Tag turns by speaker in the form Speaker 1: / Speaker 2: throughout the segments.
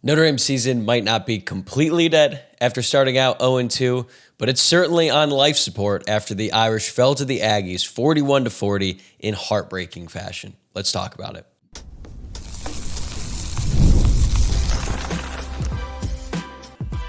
Speaker 1: Notre Dame season might not be completely dead after starting out 0-2, but it's certainly on life support after the Irish fell to the Aggies 41-40 in heartbreaking fashion. Let's talk about it.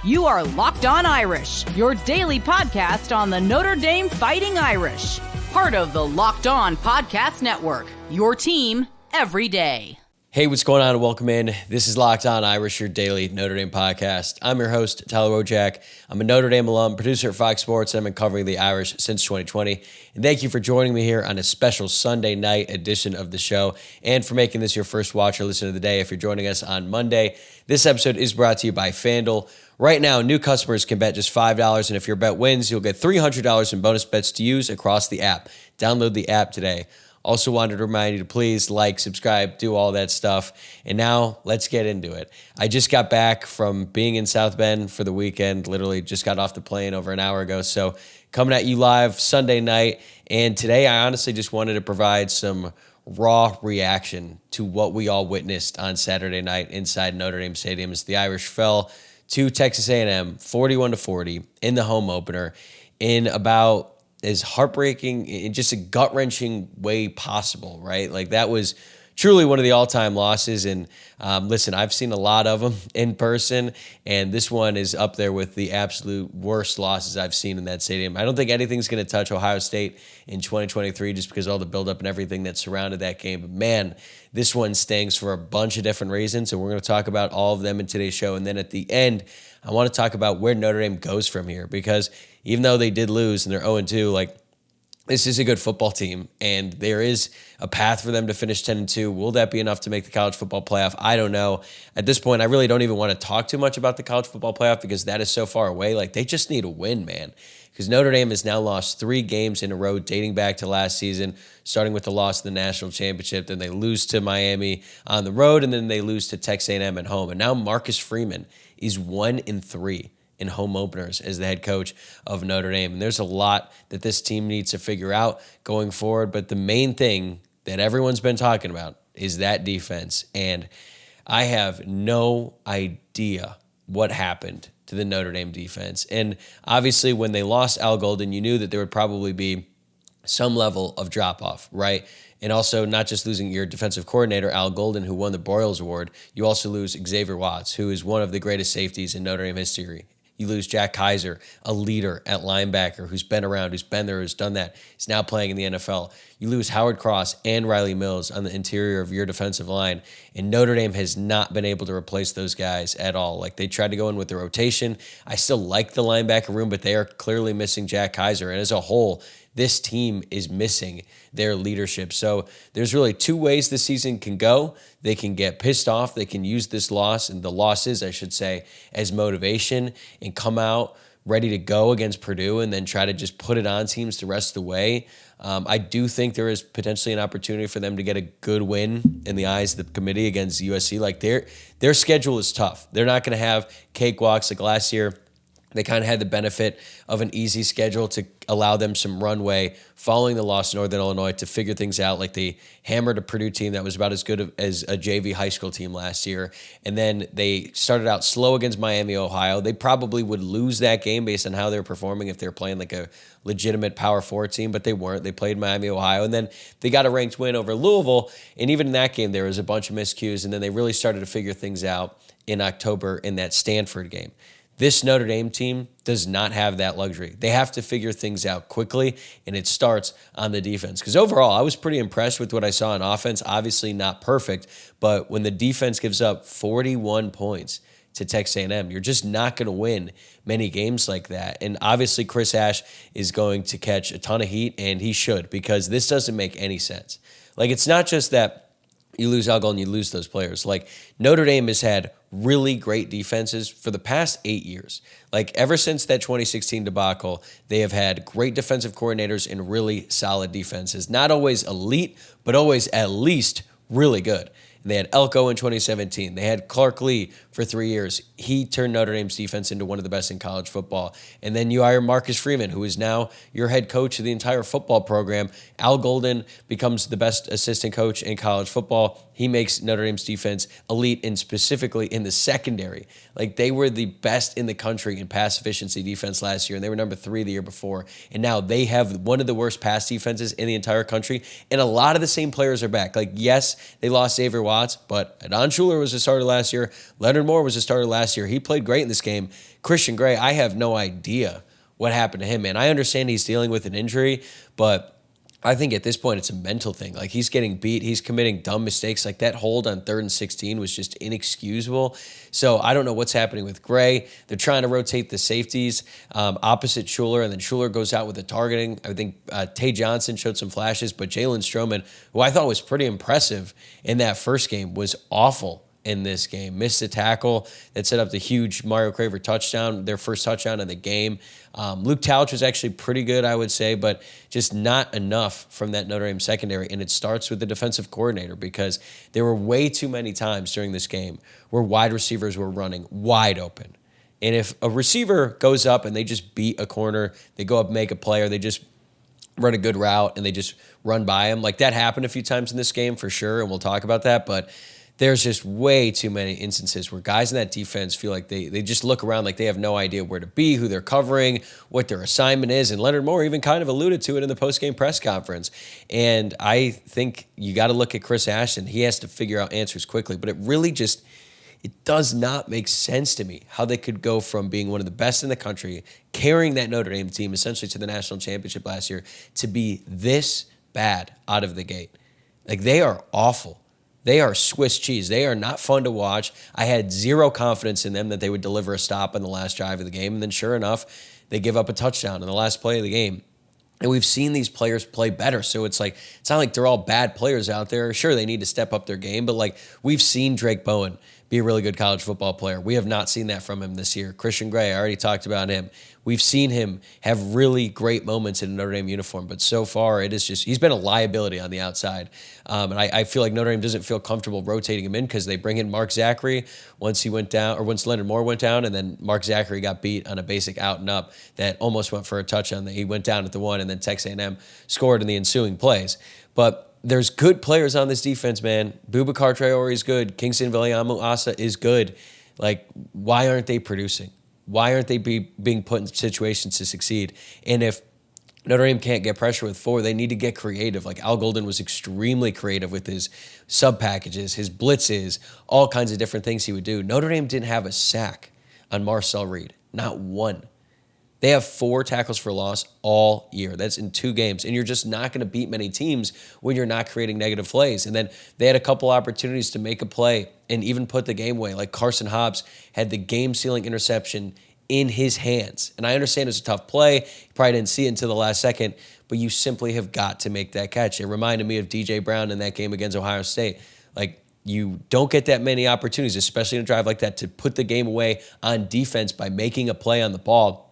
Speaker 2: You are Locked On Irish, your daily podcast on the Notre Dame Fighting Irish, part of the Locked On Podcast Network, your team every day.
Speaker 1: Hey, what's going on? Welcome in. This is Locked On Irish, your daily Notre Dame podcast. I'm your host, Tyler Wojciak. I'm a Notre Dame alum, producer at Fox Sports, and I've been covering the Irish since 2020. And thank you for joining me here on a special Sunday night edition of the show, and for making this your first watch or listen of the day if you're joining us on Monday. This episode is brought to you by FanDuel. Right now, new customers can bet just $5, and if your bet wins, you'll get $300 in bonus bets to use across the app. Download the app today. Also wanted to remind you to please like, subscribe, do all that stuff. And now let's get into it. I just got back from being in South Bend for the weekend, literally just got off the plane over an hour ago. So coming at you live Sunday night. And today I honestly just wanted to provide some raw reaction to what we all witnessed on Saturday night inside Notre Dame Stadium as the Irish fell to Texas A&M 41-40 in the home opener in about as heartbreaking, in just a gut-wrenching way possible, right? Like, that was truly one of the all-time losses. And listen, I've seen a lot of them in person, and this one is up there with the absolute worst losses I've seen in that stadium. I don't think anything's going to touch Ohio State in 2023 just because of all the buildup and everything that surrounded that game. But man, this one stings for a bunch of different reasons, and we're going to talk about all of them in today's show. And then at the end, I want to talk about where Notre Dame goes from here, because even though they did lose and they're 0-2, like, this is a good football team, and there is a path for them to finish 10-2. Will that be enough to make the college football playoff? I don't know. At this point, I really don't even want to talk too much about the college football playoff because that is so far away. Like, they just need a win, man. Because Notre Dame has now lost 3 games in a row dating back to last season, starting with the loss of the national championship. Then they lose to Miami on the road, and then they lose to Texas A&M at home. And now Marcus Freeman is 1-3 in home openers as the head coach of Notre Dame. And there's a lot that this team needs to figure out going forward. But the main thing that everyone's been talking about is that defense. And I have no idea what happened to the Notre Dame defense. And obviously when they lost Al Golden, you knew that there would probably be some level of drop-off, right? And also not just losing your defensive coordinator, Al Golden, who won the Broyles Award, you also lose Xavier Watts, who is one of the greatest safeties in Notre Dame history. You lose Jack Kaiser, a leader at linebacker who's been around, who's been there, who's done that. He's now playing in the NFL. You lose Howard Cross and Riley Mills on the interior of your defensive line, and Notre Dame has not been able to replace those guys at all. Like, they tried to go in with the rotation. I still like the linebacker room, but they are clearly missing Jack Kaiser, and as a whole, this team is missing their leadership. So there's really 2 ways this season can go. They can get pissed off. They can use this loss, and the losses, I should say, as motivation and come out ready to go against Purdue and then try to just put it on teams the rest of the way. I do think there is potentially an opportunity for them to get a good win in the eyes of the committee against USC. Like, their schedule is tough. They're not going to have cakewalks like last year. They kind of had the benefit of an easy schedule to allow them some runway following the loss in Northern Illinois to figure things out. Like, they hammered a Purdue team that was about as good as a JV high school team last year. And then they started out slow against Miami, Ohio. They probably would lose that game based on how they were performing if they were playing like a legitimate Power 4 team, but they weren't. They played Miami, Ohio. And then they got a ranked win over Louisville. And even in that game, there was a bunch of miscues. And then they really started to figure things out in October in that Stanford game. This Notre Dame team does not have that luxury. They have to figure things out quickly, and it starts on the defense. Because overall, I was pretty impressed with what I saw on offense. Obviously not perfect, but when the defense gives up 41 points to Texas A&M, you're just not going to win many games like that. And obviously Chris Ash is going to catch a ton of heat, and he should, because this doesn't make any sense. Like, it's not just that you lose Al Golden, you lose those players. Like, Notre Dame has had really great defenses for the past 8 years. Like, ever since that 2016 debacle, they have had great defensive coordinators and really solid defenses. Not always elite, but always at least really good. And they had Elko in 2017. They had Clark Lee for 3 years. He turned Notre Dame's defense into one of the best in college football. And then you hire Marcus Freeman, who is now your head coach of the entire football program. Al Golden becomes the best assistant coach in college football. he makes Notre Dame's defense elite, and specifically in the secondary. Like, they were the best in the country in pass efficiency defense last year, and they were number 3 the year before. And now they have one of the worst pass defenses in the entire country, and a lot of the same players are back. Like, yes, they lost Xavier Watts, but Adon Schuler was a starter last year. Leonard Moore was a starter last year. He played great in this game. Christian Gray, I have no idea what happened to him, man. I understand he's dealing with an injury, but I think at this point it's a mental thing. Like, he's getting beat. He's committing dumb mistakes. Like, that hold on 3rd and 16 was just inexcusable. So I don't know what's happening with Gray. They're trying to rotate the safeties opposite Schuler, and then Schuler goes out with the targeting. I think Tay Johnson showed some flashes, but Jalen Stroman, who I thought was pretty impressive in that first game, was awful in this game. Missed a tackle that set up the huge Mario Craver touchdown, their first touchdown of the game. Luke Talich was actually pretty good, I would say, but just not enough from that Notre Dame secondary. And it starts with the defensive coordinator, because there were way too many times during this game where wide receivers were running wide open. And if a receiver goes up and they just beat a corner, they go up and make a play, or they just run a good route and they just run by him, like that happened a few times in this game for sure, and we'll talk about that, but there's just way too many instances where guys in that defense feel like they just look around like they have no idea where to be, who they're covering, what their assignment is. And Leonard Moore even kind of alluded to it in the post-game press conference. And I think you got to look at Chris Ashton. He has to figure out answers quickly. But it does not make sense to me how they could go from being one of the best in the country, carrying that Notre Dame team essentially to the national championship last year, to be this bad out of the gate. Like, they are awful. They are Swiss cheese. They are not fun to watch. I had zero confidence in them that they would deliver a stop on the last drive of the game. And then sure enough, they give up a touchdown in the last play of the game. And we've seen these players play better. So it's not like they're all bad players out there. Sure, they need to step up their game. But like, we've seen Drake Bowen be a really good college football player. We have not seen that from him this year. Christian Gray, I already talked about him. We've seen him have really great moments in a Notre Dame uniform, but so far it is just, he's been a liability on the outside. And I feel like Notre Dame doesn't feel comfortable rotating him in, because they bring in Mark Zachary once Leonard Moore went down, and then Mark Zachary got beat on a basic out and up that almost went for a touchdown. He went down at the 1, and then Texas A&M scored in the ensuing plays. But there's good players on this defense, man. Boubacar Traore is good. Kingston Viliamu Asa is good. Like, why aren't they producing? Why aren't they being put in situations to succeed? And if Notre Dame can't get pressure with 4, they need to get creative. Like, Al Golden was extremely creative with his sub packages, his blitzes, all kinds of different things he would do. Notre Dame didn't have a sack on Marcel Reed. Not one. They have 4 tackles for loss all year. That's in 2 games. And you're just not going to beat many teams when you're not creating negative plays. And then they had a couple opportunities to make a play and even put the game away. Like, Carson Hobbs had the game-sealing interception in his hands. And I understand it's a tough play. You probably didn't see it until the last second, but you simply have got to make that catch. It reminded me of DJ Brown in that game against Ohio State. Like, you don't get that many opportunities, especially in a drive like that, to put the game away on defense by making a play on the ball.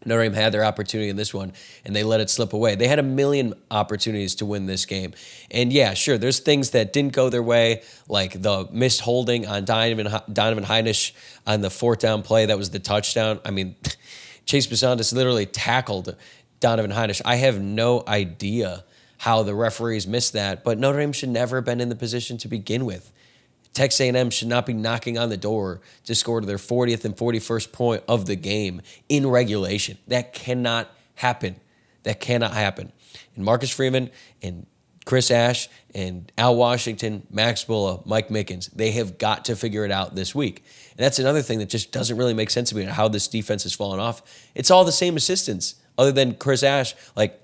Speaker 1: Notre Dame had their opportunity in this one, and they let it slip away. They had a million opportunities to win this game. And yeah, sure, there's things that didn't go their way, like the missed holding on Donovan Heinisch on the 4th down play. That was the touchdown. I mean, Chase Bisontis literally tackled Donovan Heinisch. I have no idea how the referees missed that, but Notre Dame should never have been in the position to begin with. Texas A&M should not be knocking on the door to score to their 40th and 41st point of the game in regulation. That cannot happen. That cannot happen. And Marcus Freeman and Chris Ash and Al Washington, Max Bulla, Mike Mickens, they have got to figure it out this week. And that's another thing that just doesn't really make sense to me, how this defense has fallen off. It's all the same assistants other than Chris Ash, like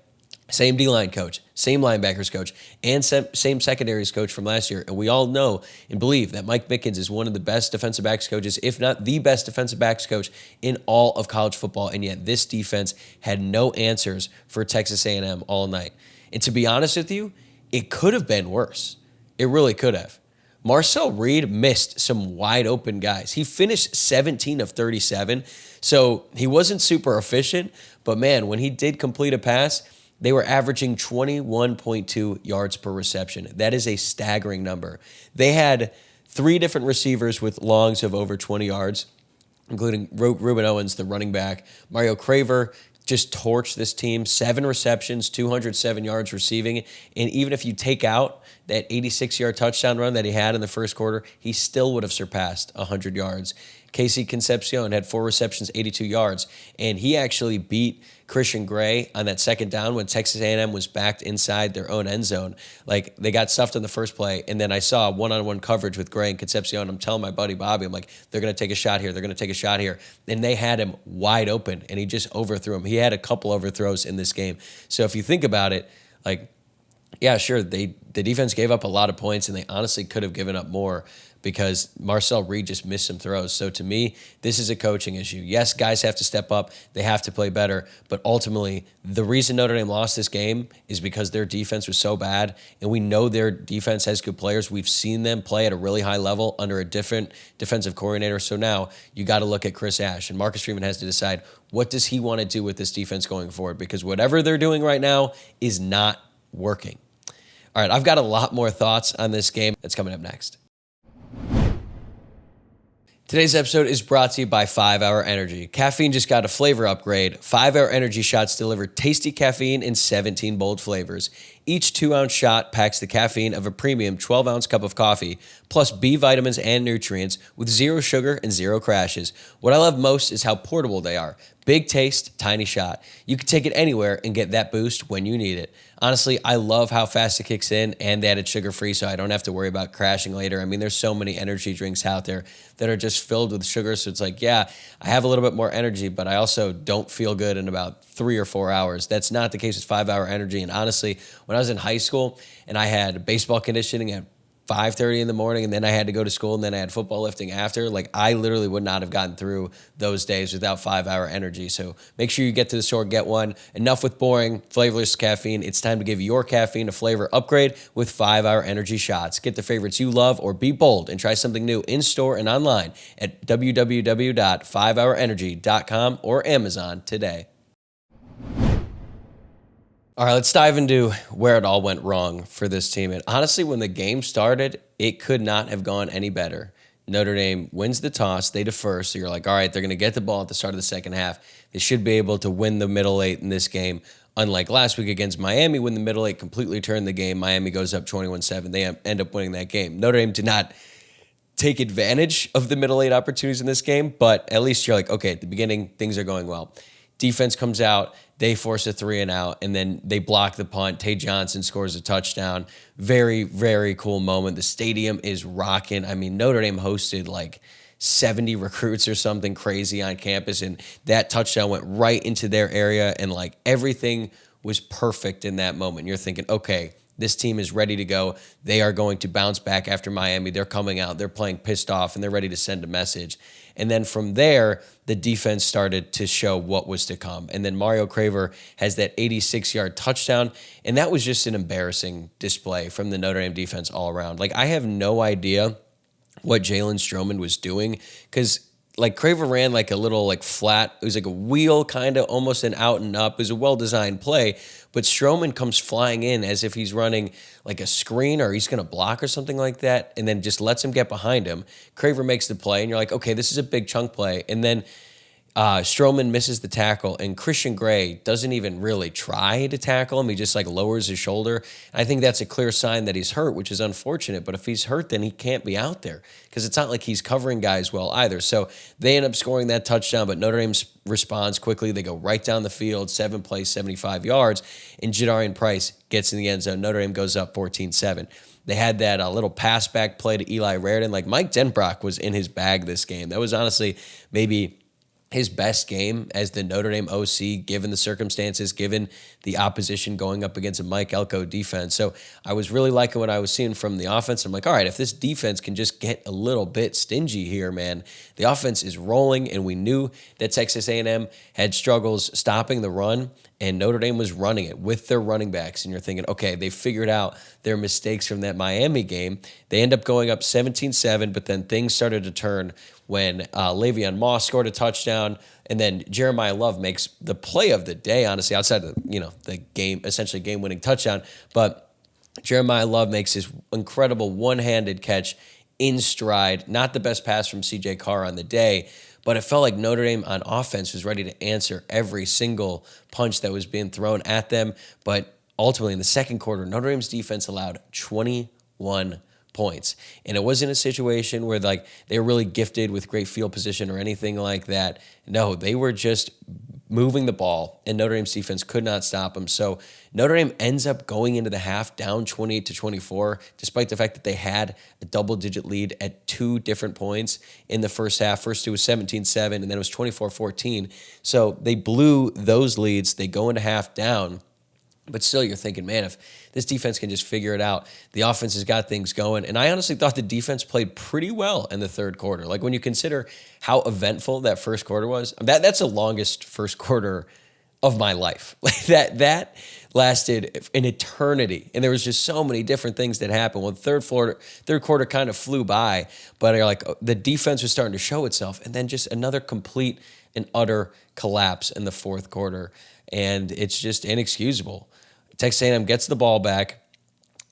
Speaker 1: same D-line coach, same linebackers coach, and same secondaries coach from last year. And we all know and believe that Mike Mickens is one of the best defensive backs coaches, if not the best defensive backs coach in all of college football. And yet this defense had no answers for Texas A&M all night. And to be honest with you, it could have been worse. It really could have. Marcel Reed missed some wide open guys. He finished 17 of 37, so he wasn't super efficient. But man, when he did complete a pass, they were averaging 21.2 yards per reception. That is a staggering number. They had 3 different receivers with longs of over 20 yards, including Ruben Owens, the running back, Mario Craver, just torched this team. 7 receptions, 207 yards receiving. And even if you take out that 86-yard touchdown run that he had in the first quarter, he still would have surpassed 100 yards. Casey Concepcion had 4 receptions, 82 yards, and he actually beat Christian Gray on that second down when Texas A&M was backed inside their own end zone. Like, they got stuffed on the first play, and then I saw one-on-one coverage with Gray and Concepcion. I'm telling my buddy Bobby, I'm like, they're going to take a shot here. They're going to take a shot here. And they had him wide open, and he just overthrew him. He had a couple overthrows in this game. So if you think about it, like, yeah, sure, the defense gave up a lot of points, and they honestly could have given up more because Marcel Reed just missed some throws. So to me, this is a coaching issue. Yes, guys have to step up. They have to play better. But ultimately, the reason Notre Dame lost this game is because their defense was so bad. And we know their defense has good players. We've seen them play at a really high level under a different defensive coordinator. So now you got to look at Chris Ash. And Marcus Freeman has to decide, what does he want to do with this defense going forward? Because whatever they're doing right now is not working. All right, I've got a lot more thoughts on this game. That's coming up next. Today's episode is brought to you by 5-Hour Energy. Caffeine just got a flavor upgrade. 5-Hour Energy shots deliver tasty caffeine in 17 bold flavors. Each 2-ounce shot packs the caffeine of a premium 12-ounce cup of coffee, plus B vitamins and nutrients with 0 sugar and 0 crashes. What I love most is how portable they are. Big taste, tiny shot. You can take it anywhere and get that boost when you need it. Honestly, I love how fast it kicks in, and they added sugar-free, so I don't have to worry about crashing later. I mean, there's so many energy drinks out there that are just filled with sugar, so it's like, yeah, I have a little bit more energy, but I also don't feel good in about 3 or 4 hours. That's not the case with 5-Hour Energy, and honestly, when I was in high school and I had baseball conditioning at 5:30 in the morning, and then I had to go to school, and then I had football lifting after. Like, I literally would not have gotten through those days without 5-Hour Energy. So make sure you get to the store, get one. Enough with boring, flavorless caffeine. It's time to give your caffeine a flavor upgrade with 5-Hour Energy shots. Get the favorites you love or be bold and try something new in-store and online at www.5hourenergy.com or Amazon today. All right, let's dive into where it all went wrong for this team. And honestly, when the game started, it could not have gone any better. Notre Dame wins the toss, they defer, so you're like, all right, they're going to get the ball at the start of the second half. They should be able to win the middle eight in this game. Unlike last week against Miami, when the middle eight completely turned the game, Miami goes up 21-7. They end up winning that game. Notre Dame did not take advantage of the middle eight opportunities in this game, but at least you're like, okay, at the beginning, things are going well. Defense comes out, they force a 3-and-out, and then they block the punt. Tay Johnson scores a touchdown. Very, very cool moment. The stadium is rocking. I mean, Notre Dame hosted like 70 recruits or something crazy on campus, and that touchdown went right into their area, and like everything was perfect in that moment. You're thinking, okay, this team is ready to go. They are going to bounce back after Miami. They're coming out. They're playing pissed off, and they're ready to send a message. And then from there, the defense started to show what was to come. And then Mario Craver has that 86-yard touchdown, and that was just an embarrassing display from the Notre Dame defense all around. Like, I have no idea what Jalen Stroman was doing, because like Craver ran like a little like flat, it was like a wheel kind of almost an out and up. It was a well-designed play, but Stroman comes flying in as if he's running like a screen or he's going to block or something like that, and then just lets him get behind him. Craver makes the play, and you're like, okay, this is a big chunk play. And then Stroman misses the tackle, and Christian Gray doesn't even really try to tackle him. He just like lowers his shoulder. And I think that's a clear sign that he's hurt, which is unfortunate. But if he's hurt, then he can't be out there, because it's not like he's covering guys well either. So they end up scoring that touchdown, but Notre Dame responds quickly. They go right down the field, 7 plays, 75 yards, and Jadarian Price gets in the end zone. Notre Dame goes up 14-7. They had that little pass back play to Eli Raritan. Like, Mike Denbrock was in his bag this game. That was honestly maybe his best game as the Notre Dame OC, given the circumstances, given the opposition going up against a Mike Elko defense. So I was really liking what I was seeing from the offense. I'm like, all right, if this defense can just get a little bit stingy here, man, the offense is rolling, and we knew that Texas A&M had struggles stopping the run, and Notre Dame was running it with their running backs. And you're thinking, okay, they figured out their mistakes from that Miami game. They end up going up 17-7, but then things started to turn when Le'Veon Moss scored a touchdown, and then Jeremiah Love makes the play of the day, honestly, outside of the game, essentially game-winning touchdown. But Jeremiah Love makes his incredible one-handed catch in stride. Not the best pass from CJ Carr on the day, but it felt like Notre Dame on offense was ready to answer every single punch that was being thrown at them. But ultimately, in the second quarter, Notre Dame's defense allowed 21 points. And it wasn't a situation where like they were really gifted with great field position or anything like that. No, they were just moving the ball, and Notre Dame's defense could not stop them. So Notre Dame ends up going into the half down 28-24, despite the fact that they had a double-digit lead at 2 different points in the first half. First it was 17-7, and then it was 24-14. So they blew those leads. They go into half down. But still, you're thinking, man, if this defense can just figure it out, the offense has got things going. And I honestly thought the defense played pretty well in the third quarter. Like when you consider how eventful that first quarter was, that's the longest first quarter of my life. Like that lasted an eternity. And there was just so many different things that happened. Well, third quarter kind of flew by, but like the defense was starting to show itself. And then just another complete and utter collapse in the fourth quarter. And it's just inexcusable. Texas A&M gets the ball back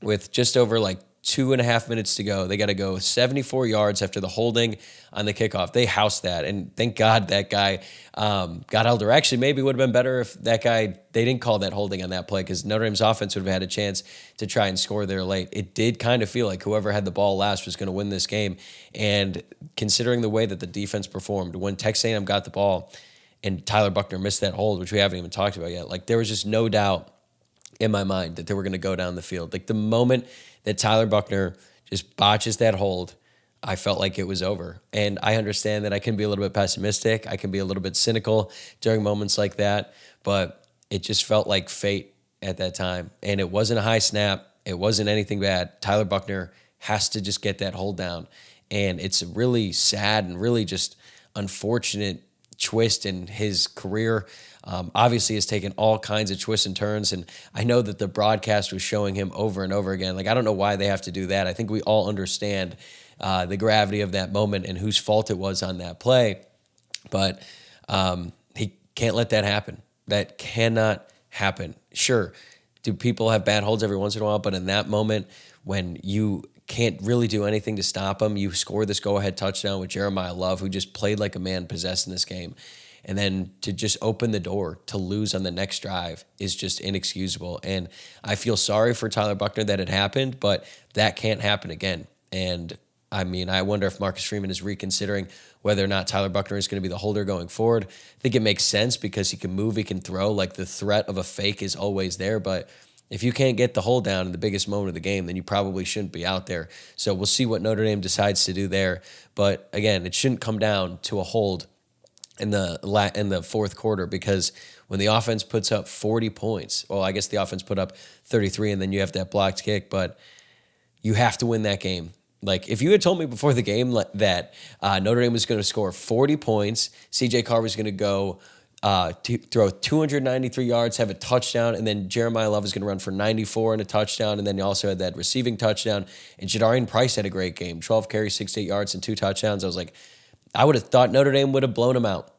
Speaker 1: with just over like 2.5 minutes to go. They got to go 74 yards after the holding on the kickoff. They housed that, and thank God that guy got held. Or actually, maybe it would have been better if they didn't call that holding on that play, because Notre Dame's offense would have had a chance to try and score there late. It did kind of feel like whoever had the ball last was going to win this game. And considering the way that the defense performed, when Texas A&M got the ball and Tyler Buchner missed that hold, which we haven't even talked about yet, like there was just no doubt in my mind that they were going to go down the field. Like the moment that Tyler Buchner just botches that hold, I felt like it was over. And I understand that I can be a little bit pessimistic. I can be a little bit cynical during moments like that, but it just felt like fate at that time. And it wasn't a high snap. It wasn't anything bad. Tyler Buchner has to just get that hold down. And it's a really sad and really just unfortunate twist in his career. Obviously has taken all kinds of twists and turns, and I know that the broadcast was showing him over and over again. Like, I don't know why they have to do that. I think we all understand the gravity of that moment and whose fault it was on that play, but he can't let that happen. That cannot happen. Sure, do people have bad holds every once in a while, but in that moment when you can't really do anything to stop him, you score this go-ahead touchdown with Jeremiah Love, who just played like a man possessed in this game. And then to just open the door to lose on the next drive is just inexcusable. And I feel sorry for Tyler Buchner that it happened, but that can't happen again. And I mean, I wonder if Marcus Freeman is reconsidering whether or not Tyler Buchner is going to be the holder going forward. I think it makes sense because he can move, he can throw. Like the threat of a fake is always there, but if you can't get the hold down in the biggest moment of the game, then you probably shouldn't be out there. So we'll see what Notre Dame decides to do there. But again, it shouldn't come down to a hold in the fourth quarter, because when the offense puts up 40 points, well, I guess the offense put up 33 and then you have that blocked kick, but you have to win that game. Like if you had told me before the game that Notre Dame was going to score 40 points, CJ Carr was going to go throw 293 yards, have a touchdown, and then Jeremiah Love is going to run for 94 and a touchdown, and then you also had that receiving touchdown, and Jadarian Price had a great game, 12 carries, 68 yards, and 2 touchdowns. I was like, I would have thought Notre Dame would have blown them out,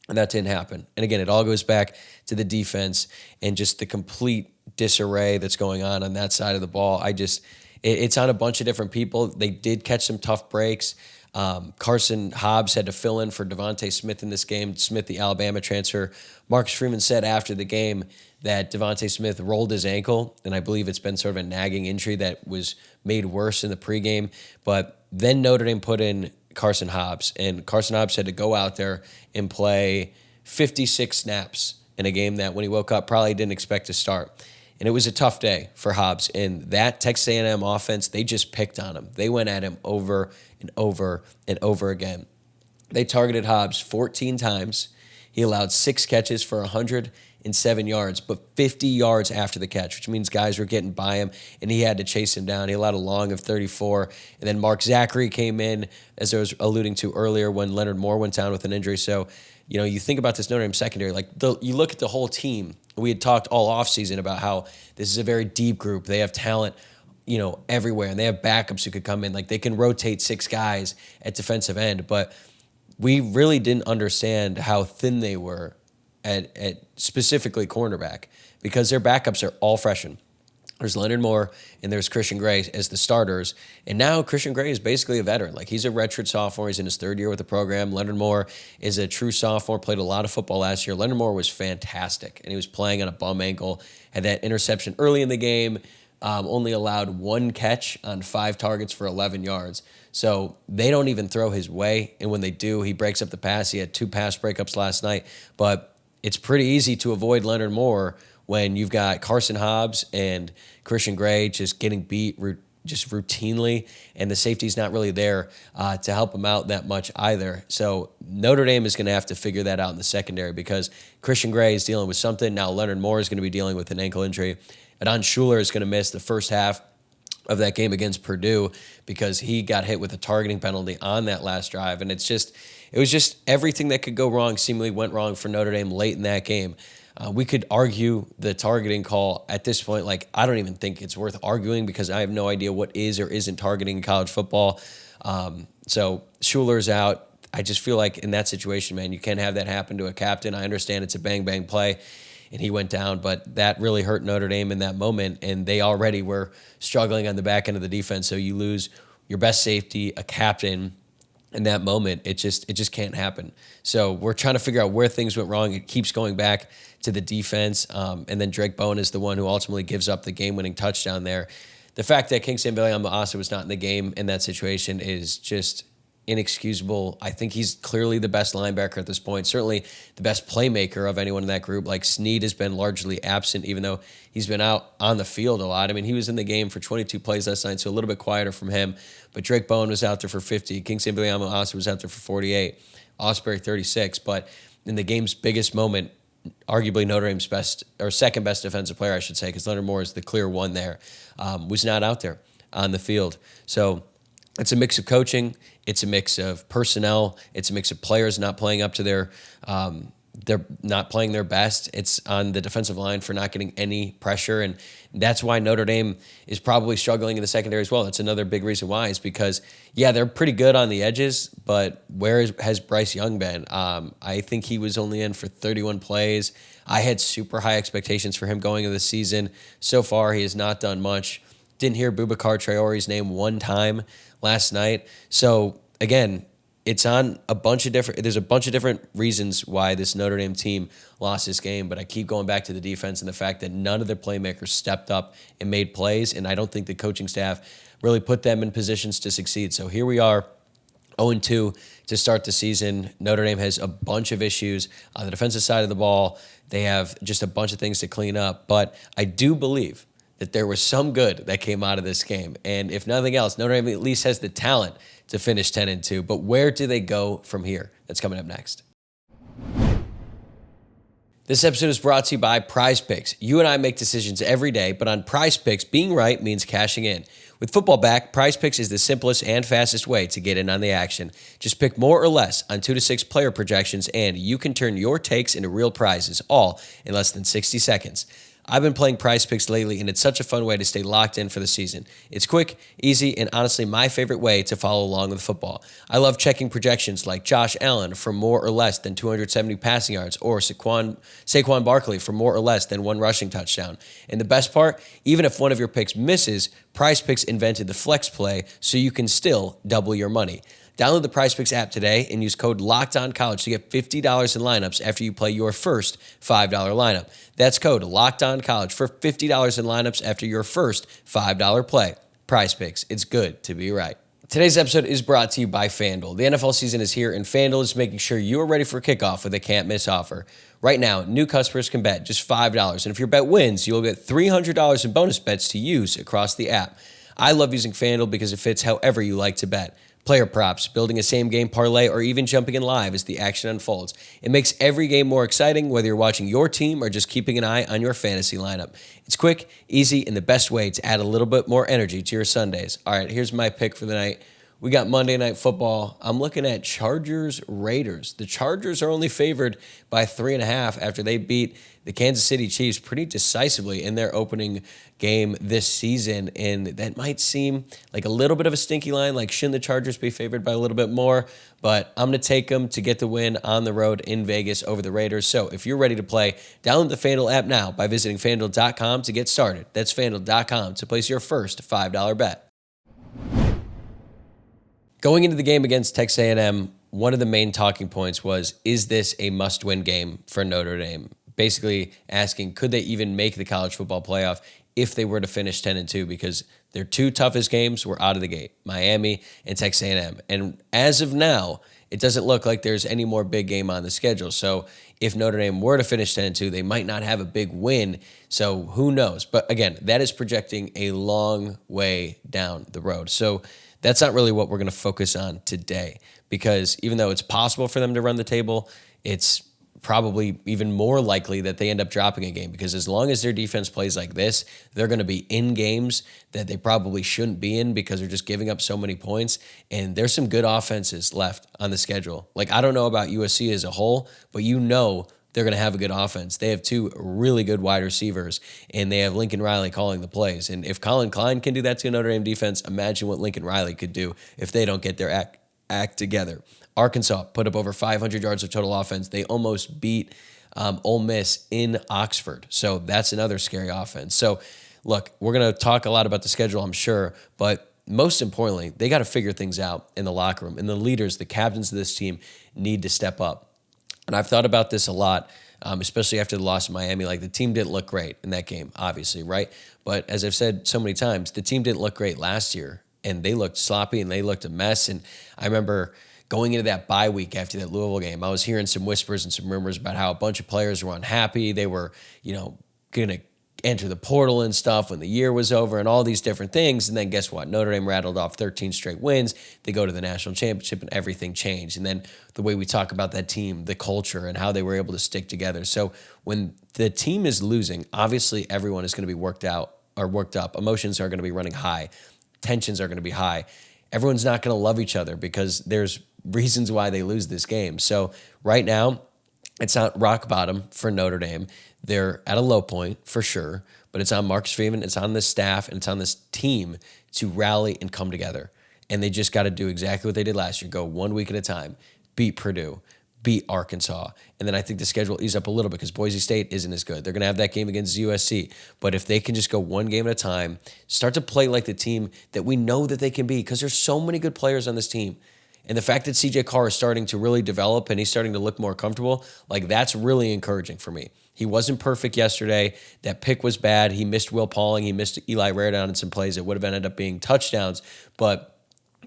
Speaker 1: and that didn't happen. And again, it all goes back to the defense and just the complete disarray that's going on that side of the ball. It's on a bunch of different people. They did catch some tough breaks. Carson Hobbs had to fill in for Devontae Smith in this game. Smith, the Alabama transfer. Marcus Freeman said after the game that Devontae Smith rolled his ankle, and I believe it's been sort of a nagging injury that was made worse in the pregame. But then Notre Dame put in Carson Hobbs, and Carson Hobbs had to go out there and play 56 snaps in a game that when he woke up probably didn't expect to start. And it was a tough day for Hobbs. And that Texas A&M offense, they just picked on him. They went at him over and over and over again. They targeted Hobbs 14 times. He allowed 6 catches for 107 yards, but 50 yards after the catch, which means guys were getting by him, and he had to chase him down. He allowed a long of 34. And then Mark Zachary came in, as I was alluding to earlier, when Leonard Moore went down with an injury. So, you know, you think about this Notre Dame secondary, you look at the whole team. We had talked all offseason about how this is a very deep group. They have talent, you know, everywhere, and they have backups who could come in. Like, they can rotate 6 guys at defensive end, but we really didn't understand how thin they were at specifically cornerback, because their backups are all freshmen. There's Leonard Moore and there's Christian Gray as the starters. And now Christian Gray is basically a veteran. Like, he's a redshirt sophomore. He's in his third year with the program. Leonard Moore is a true sophomore, played a lot of football last year. Leonard Moore was fantastic, and he was playing on a bum ankle, had that interception early in the game, only allowed 1 catch on 5 targets for 11 yards. So they don't even throw his way. And when they do, he breaks up the pass. He had 2 pass breakups last night. But it's pretty easy to avoid Leonard Moore when you've got Carson Hobbs and Christian Gray just getting beat just routinely, and the safety's not really there to help him out that much either. So Notre Dame is going to have to figure that out in the secondary, because Christian Gray is dealing with something. Now Leonard Moore is going to be dealing with an ankle injury. Adon Schuler is going to miss the first half of that game against Purdue because he got hit with a targeting penalty on that last drive. And it was just everything that could go wrong seemingly went wrong for Notre Dame late in that game. We could argue the targeting call at this point. Like, I don't even think it's worth arguing, because I have no idea what is or isn't targeting in college football. So Schuler's out. I just feel like in that situation, man, you can't have that happen to a captain. I understand it's a bang-bang play, and he went down, but that really hurt Notre Dame in that moment, and they already were struggling on the back end of the defense. So you lose your best safety, a captain, in that moment. It just can't happen. So we're trying to figure out where things went wrong. It keeps going back to the defense, and then Drake Bowen is the one who ultimately gives up the game-winning touchdown there. The fact that Kingston Viliamu-Asa was not in the game in that situation is just inexcusable. I think he's clearly the best linebacker at this point, certainly the best playmaker of anyone in that group. Like, Snead has been largely absent, even though he's been out on the field a lot. I mean, he was in the game for 22 plays last night, so a little bit quieter from him. But Drake Bowen was out there for 50. Kingston Viliamu-Asa was out there for 48. Osbury 36. But in the game's biggest moment, arguably Notre Dame's best, or second best defensive player, I should say, because Leonard Moore is the clear one there, was not out there on the field. So it's a mix of coaching. It's a mix of personnel. It's a mix of players not playing up to they're not playing their best. It's on the defensive line for not getting any pressure. And that's why Notre Dame is probably struggling in the secondary as well. That's another big reason why, is because, yeah, they're pretty good on the edges, but where has Bryce Young been? I think he was only in for 31 plays. I had super high expectations for him going into the season. So far, he has not done much. Didn't hear Boubacar Traore's name one time last night. So, again, it's on there's a bunch of different reasons why this Notre Dame team lost this game, but I keep going back to the defense and the fact that none of their playmakers stepped up and made plays, and I don't think the coaching staff really put them in positions to succeed. So here we are, 0-2 to start the season. Notre Dame has a bunch of issues on the defensive side of the ball. They have just a bunch of things to clean up, but I do believe that there was some good that came out of this game. And if nothing else, Notre Dame at least has the talent to finish 10-2. But where do they go from here? That's coming up next. This episode is brought to you by Prize Picks. You and I make decisions every day, but on Prize Picks, being right means cashing in. With football back, Prize Picks is the simplest and fastest way to get in on the action. Just pick more or less on 2 to 6 player projections, and you can turn your takes into real prizes, all in less than 60 seconds. I've been playing Prize Picks lately, and it's such a fun way to stay locked in for the season. It's quick, easy, and honestly my favorite way to follow along with football. I love checking projections like Josh Allen for more or less than 270 passing yards, or Saquon Barkley for more or less than 1 rushing touchdown. And the best part, even if one of your picks misses, Prize Picks invented the flex play so you can still double your money. Download the Prize Picks app today and use code LOCKEDONCollege to get $50 in lineups after you play your first $5 lineup. That's code LOCKEDONCollege for $50 in lineups after your first $5 play. Prize Picks, it's good to be right. Today's episode is brought to you by FanDuel. The NFL season is here, and FanDuel is making sure you are ready for kickoff with a can't-miss offer. Right now, new customers can bet just $5, and if your bet wins, you'll get $300 in bonus bets to use across the app. I love using FanDuel because it fits however you like to bet. Player props, building a same-game parlay, or even jumping in live as the action unfolds. It makes every game more exciting, whether you're watching your team or just keeping an eye on your fantasy lineup. It's quick, easy, and the best way to add a little bit more energy to your Sundays. All right, here's my pick for the night. We got Monday Night Football. I'm looking at Chargers-Raiders. The Chargers are only favored by 3.5 after they beat the Kansas City Chiefs pretty decisively in their opening game this season. And that might seem like a little bit of a stinky line, like shouldn't the Chargers be favored by a little bit more? But I'm going to take them to get the win on the road in Vegas over the Raiders. So if you're ready to play, download the FanDuel app now by visiting FanDuel.com to get started. That's FanDuel.com to place your first $5 bet. Going into the game against Texas A&M, one of the main talking points was, is this a must-win game for Notre Dame? Basically asking, could they even make the college football playoff if they were to finish 10-2? Because their two toughest games were out of the gate, Miami and Texas A&M. And as of now, it doesn't look like there's any more big game on the schedule. So if Notre Dame were to finish 10-2, they might not have a big win. So who knows? But again, that is projecting a long way down the road. So that's not really what we're going to focus on today, because even though it's possible for them to run the table, it's probably even more likely that they end up dropping a game, because as long as their defense plays like this, they're going to be in games that they probably shouldn't be in because they're just giving up so many points. And there's some good offenses left on the schedule. Like, I don't know about USC as a whole, but they're going to have a good offense. They have two really good wide receivers, and they have Lincoln Riley calling the plays. And if Colin Klein can do that to a Notre Dame defense, imagine what Lincoln Riley could do if they don't get their act together. Arkansas put up over 500 yards of total offense. They almost beat Ole Miss in Oxford. So that's another scary offense. So look, we're going to talk a lot about the schedule, I'm sure, but most importantly, they got to figure things out in the locker room. And the leaders, the captains of this team, need to step up. And I've thought about this a lot, especially after the loss of Miami. Like, the team didn't look great in that game, obviously, right? But as I've said so many times, the team didn't look great last year, and they looked sloppy and they looked a mess. And I remember going into that bye week after that Louisville game, I was hearing some whispers and some rumors about how a bunch of players were unhappy. They were, going to enter the portal and stuff when the year was over and all these different things. And then guess what? Notre Dame rattled off 13 straight wins. They go to the national championship and everything changed. And then the way we talk about that team, the culture and how they were able to stick together. So when the team is losing, obviously everyone is going to be worked up. Emotions are going to be running high. Tensions are going to be high. Everyone's not going to love each other because there's reasons why they lose this game. So right now, it's not rock bottom for Notre Dame. They're at a low point for sure, but it's on Marcus Freeman, it's on this staff, and it's on this team to rally and come together. And they just got to do exactly what they did last year, go 1 week at a time, beat Purdue, beat Arkansas. And then I think the schedule ease up a little bit because Boise State isn't as good. They're going to have that game against USC. But if they can just go one game at a time, start to play like the team that we know that they can be, because there's so many good players on this team. And the fact that CJ Carr is starting to really develop and he's starting to look more comfortable, like, that's really encouraging for me. He wasn't perfect yesterday. That pick was bad. He missed Will Pauling. He missed Eli Raridon in some plays that would have ended up being touchdowns. But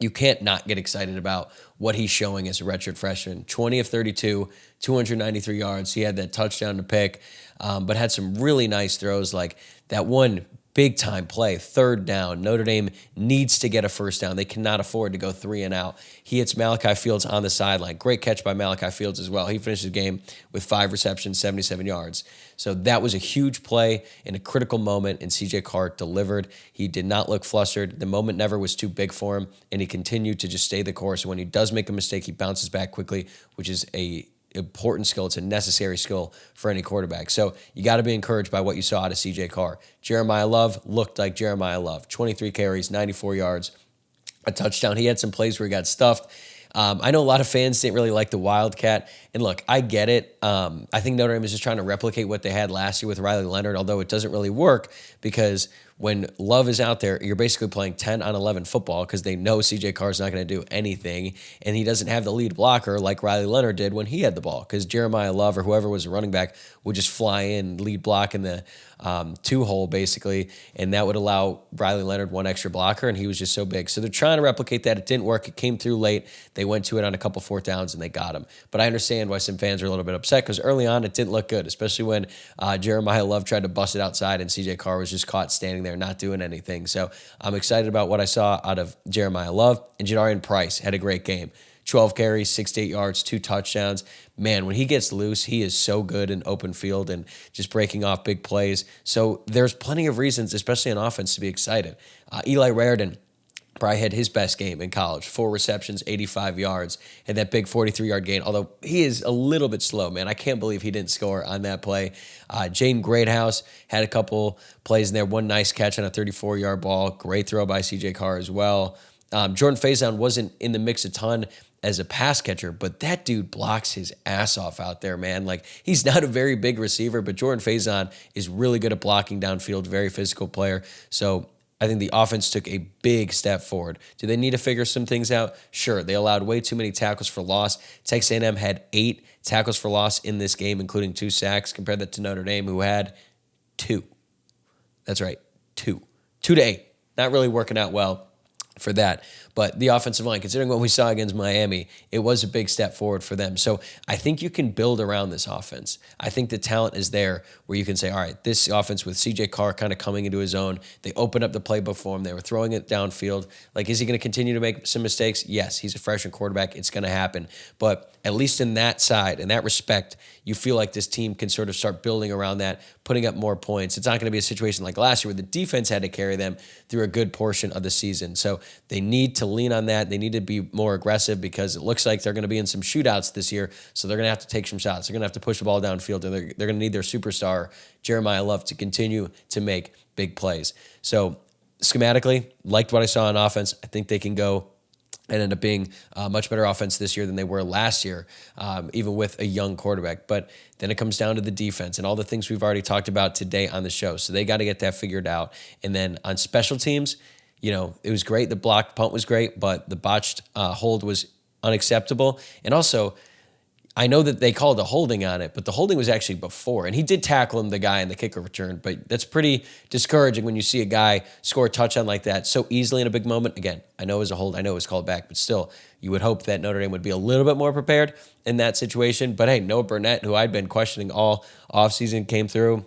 Speaker 1: you can't not get excited about what he's showing as a redshirt freshman. 20 of 32, 293 yards. He had that touchdown to pick, but had some really nice throws, like that one big-time play, third down. Notre Dame needs to get a first down. They cannot afford to go 3 and out. He hits Malachi Fields on the sideline. Great catch by Malachi Fields as well. He finished the game with 5 receptions, 77 yards. So that was a huge play in a critical moment, and CJ Carr delivered. He did not look flustered. The moment never was too big for him, and he continued to just stay the course. When he does make a mistake, he bounces back quickly, which is a important skill. It's a necessary skill for any quarterback. So you got to be encouraged by what you saw out of CJ Carr. Jeremiah Love looked like Jeremiah Love. 23 carries, 94 yards, a touchdown. He had some plays where he got stuffed. I know a lot of fans didn't really like the Wildcat. And look, I get it. I think Notre Dame is just trying to replicate what they had last year with Riley Leonard, although it doesn't really work because when Love is out there, you're basically playing 10 on 11 football because they know CJ Carr's not going to do anything, and he doesn't have the lead blocker like Riley Leonard did when he had the ball, because Jeremiah Love or whoever was a running back would just fly in, lead block in the two-hole basically, and that would allow Riley Leonard one extra blocker, and he was just so big. So they're trying to replicate that. It didn't work. It came through late. They went to it on a couple fourth downs, and they got him. But I understand why some fans are a little bit upset because early on it didn't look good, especially when Jeremiah Love tried to bust it outside and CJ Carr was just caught standing there not doing anything. So I'm excited about what I saw out of Jeremiah Love. And Jadarian Price had a great game. 12 carries, 68 yards, 2 touchdowns. Man, when he gets loose, he is so good in open field and just breaking off big plays. So there's plenty of reasons, especially on offense, to be excited. Eli Raridon probably had his best game in college. 4 receptions, 85 yards, and that big 43-yard gain, although he is a little bit slow, man. I can't believe he didn't score on that play. Jaden Greathouse had a couple plays in there. One nice catch on a 34-yard ball. Great throw by C.J. Carr as well. Jordan Faison wasn't in the mix a ton as a pass catcher, but that dude blocks his ass off out there, man. Like, he's not a very big receiver, but Jordan Faison is really good at blocking downfield, very physical player. So I think the offense took a big step forward. Do they need to figure some things out? Sure. They allowed way too many tackles for loss. Texas A&M had 8 tackles for loss in this game, including 2 sacks. Compare that to Notre Dame, who had 2. That's right, 2. 2 to 8. Not really working out well for that. But the offensive line, considering what we saw against Miami, it was a big step forward for them. So I think you can build around this offense. I think the talent is there where you can say, all right, this offense with C.J. Carr kind of coming into his own, they opened up the playbook for him. They were throwing it downfield. Like, is he going to continue to make some mistakes? Yes, he's a freshman quarterback. It's going to happen. But at least in that side, in that respect, you feel like this team can sort of start building around that, putting up more points. It's not going to be a situation like last year where the defense had to carry them through a good portion of the season. So they need to lean on that. They need to be more aggressive because it looks like they're going to be in some shootouts this year. So they're going to have to take some shots. They're going to have to push the ball downfield. And they're going to need their superstar, Jeremiah Love, to continue to make big plays. So schematically, liked what I saw on offense. I think they can go and end up being a much better offense this year than they were last year, even with a young quarterback. But then it comes down to the defense and all the things we've already talked about today on the show. So they got to get that figured out. And then on special teams, you know, it was great. The blocked punt was great, but the botched hold was unacceptable. And also, I know that they called a holding on it, but the holding was actually before. And he did tackle him, the guy in the kicker return, but that's pretty discouraging when you see a guy score a touchdown like that so easily in a big moment. Again, I know it was a hold. I know it was called back, but still, you would hope that Notre Dame would be a little bit more prepared in that situation. But hey, Noah Burnett, who I'd been questioning all offseason, came through,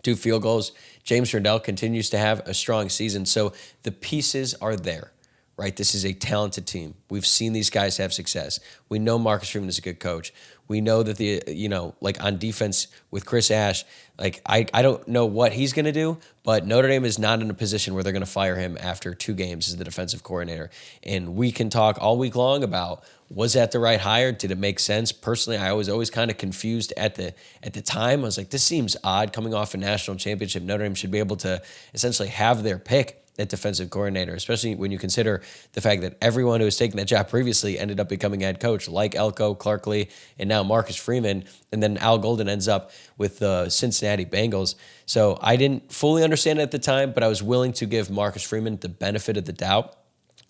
Speaker 1: 2 field goals. James Trudell continues to have a strong season. So the pieces are there, right? This is a talented team. We've seen these guys have success. We know Marcus Freeman is a good coach. We know that like on defense with Chris Ash, like I don't know what he's going to do, but Notre Dame is not in a position where they're going to fire him after 2 games as the defensive coordinator. And we can talk all week long about, was that the right hire? Did it make sense? Personally, I was always kind of confused at the time. I was like, this seems odd coming off a national championship. Notre Dame should be able to essentially have their pick at defensive coordinator, especially when you consider the fact that everyone who was taking that job previously ended up becoming head coach, like Elko, Clark Lee, and now Marcus Freeman, and then Al Golden ends up with the Cincinnati Bengals. So I didn't fully understand it at the time, but I was willing to give Marcus Freeman the benefit of the doubt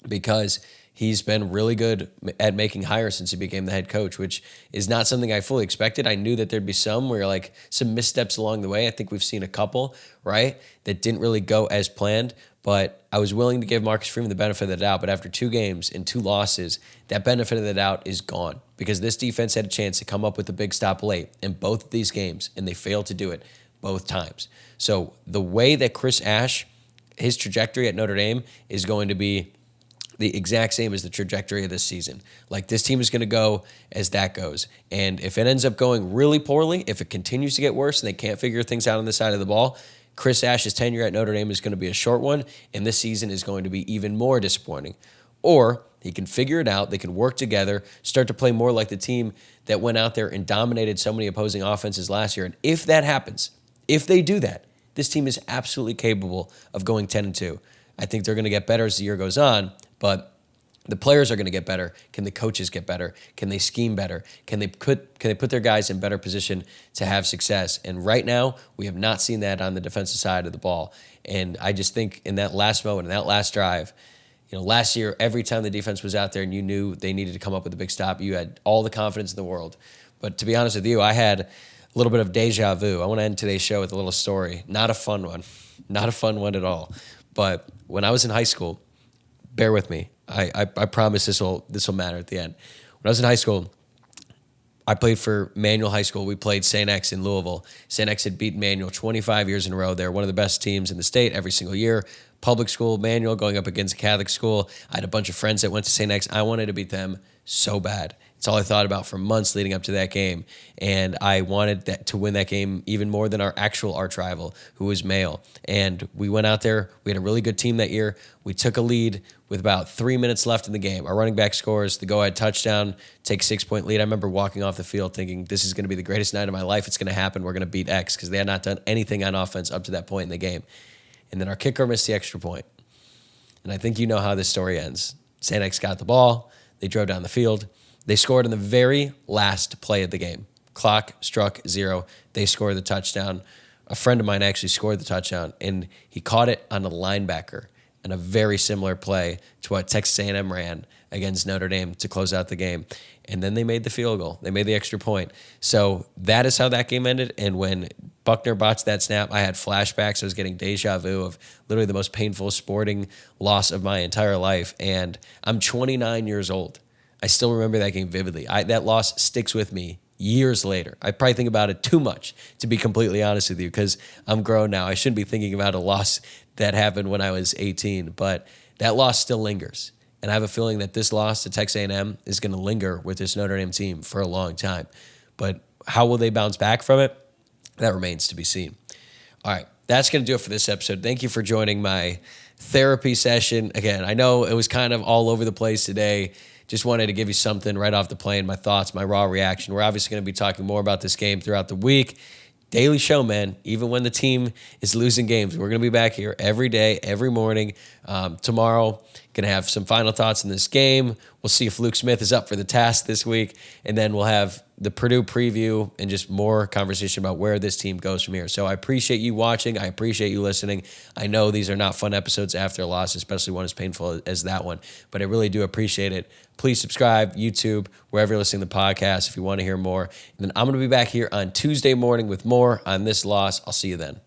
Speaker 1: because he's been really good at making hires since he became the head coach, which is not something I fully expected. I knew that there'd be some missteps along the way. I think we've seen a couple, right, that didn't really go as planned. But I was willing to give Marcus Freeman the benefit of the doubt. But after 2 games and 2 losses, that benefit of the doubt is gone because this defense had a chance to come up with a big stop late in both of these games, and they failed to do it both times. So the way that Chris Ash, his trajectory at Notre Dame is going to be the exact same as the trajectory of this season. Like, this team is going to go as that goes. And if it ends up going really poorly, if it continues to get worse and they can't figure things out on the side of the ball, Chris Ash's tenure at Notre Dame is going to be a short one, and this season is going to be even more disappointing. Or he can figure it out, they can work together, start to play more like the team that went out there and dominated so many opposing offenses last year. And if that happens, if they do that, this team is absolutely capable of going 10-2. I think they're going to get better as the year goes on, but the players are going to get better. Can the coaches get better? Can they scheme better? Can they put their guys in better position to have success? And right now, we have not seen that on the defensive side of the ball. And I just think in that last moment, in that last drive, last year, every time the defense was out there and you knew they needed to come up with a big stop, you had all the confidence in the world. But to be honest with you, I had a little bit of deja vu. I want to end today's show with a little story. Not a fun one. Not a fun one at all. But when I was in high school, bear with me. I promise this will matter at the end. When I was in high school, I played for Manual High School. We played St. X in Louisville. St. X had beaten Manual 25 years in a row. They're one of the best teams in the state every single year. Public school, Manual, going up against a Catholic school. I had a bunch of friends that went to St. X. I wanted to beat them so bad. It's all I thought about for months leading up to that game. And I wanted to win that game even more than our actual arch rival, who was male. And we went out there. We had a really good team that year. We took a lead with about 3 minutes left in the game. Our running back scores the go-ahead touchdown, take a 6-point lead. I remember walking off the field thinking, this is going to be the greatest night of my life. It's going to happen. We're going to beat X, because they had not done anything on offense up to that point in the game. And then our kicker missed the extra point. And I think you know how this story ends. St. X got the ball. They drove down the field. They scored in the very last play of the game. Clock struck 0. They scored the touchdown. A friend of mine actually scored the touchdown, and he caught it on a linebacker in a very similar play to what Texas A&M ran against Notre Dame to close out the game. And then they made the field goal. They made the extra point. So that is how that game ended. And when Buckner botched that snap, I had flashbacks. I was getting deja vu of literally the most painful sporting loss of my entire life. And I'm 29 years old. I still remember that game vividly. That loss sticks with me years later. I probably think about it too much, to be completely honest with you, because I'm grown now. I shouldn't be thinking about a loss that happened when I was 18, but that loss still lingers. And I have a feeling that this loss to Texas A&M is going to linger with this Notre Dame team for a long time. But how will they bounce back from it? That remains to be seen. All right, that's going to do it for this episode. Thank you for joining my therapy session. Again, I know it was kind of all over the place today. Just wanted to give you something right off the plane, my thoughts, my raw reaction. We're obviously going to be talking more about this game throughout the week. Daily show, man. Even when the team is losing games, we're going to be back here every day, every morning. Tomorrow, going to have some final thoughts in this game. We'll see if Luke Smith is up for the task this week. And then we'll have the Purdue preview and just more conversation about where this team goes from here. So I appreciate you watching. I appreciate you listening. I know these are not fun episodes after a loss, especially one as painful as that one, but I really do appreciate it. Please subscribe, YouTube, wherever you're listening to the podcast if you want to hear more. And then I'm going to be back here on Tuesday morning with more on this loss. I'll see you then.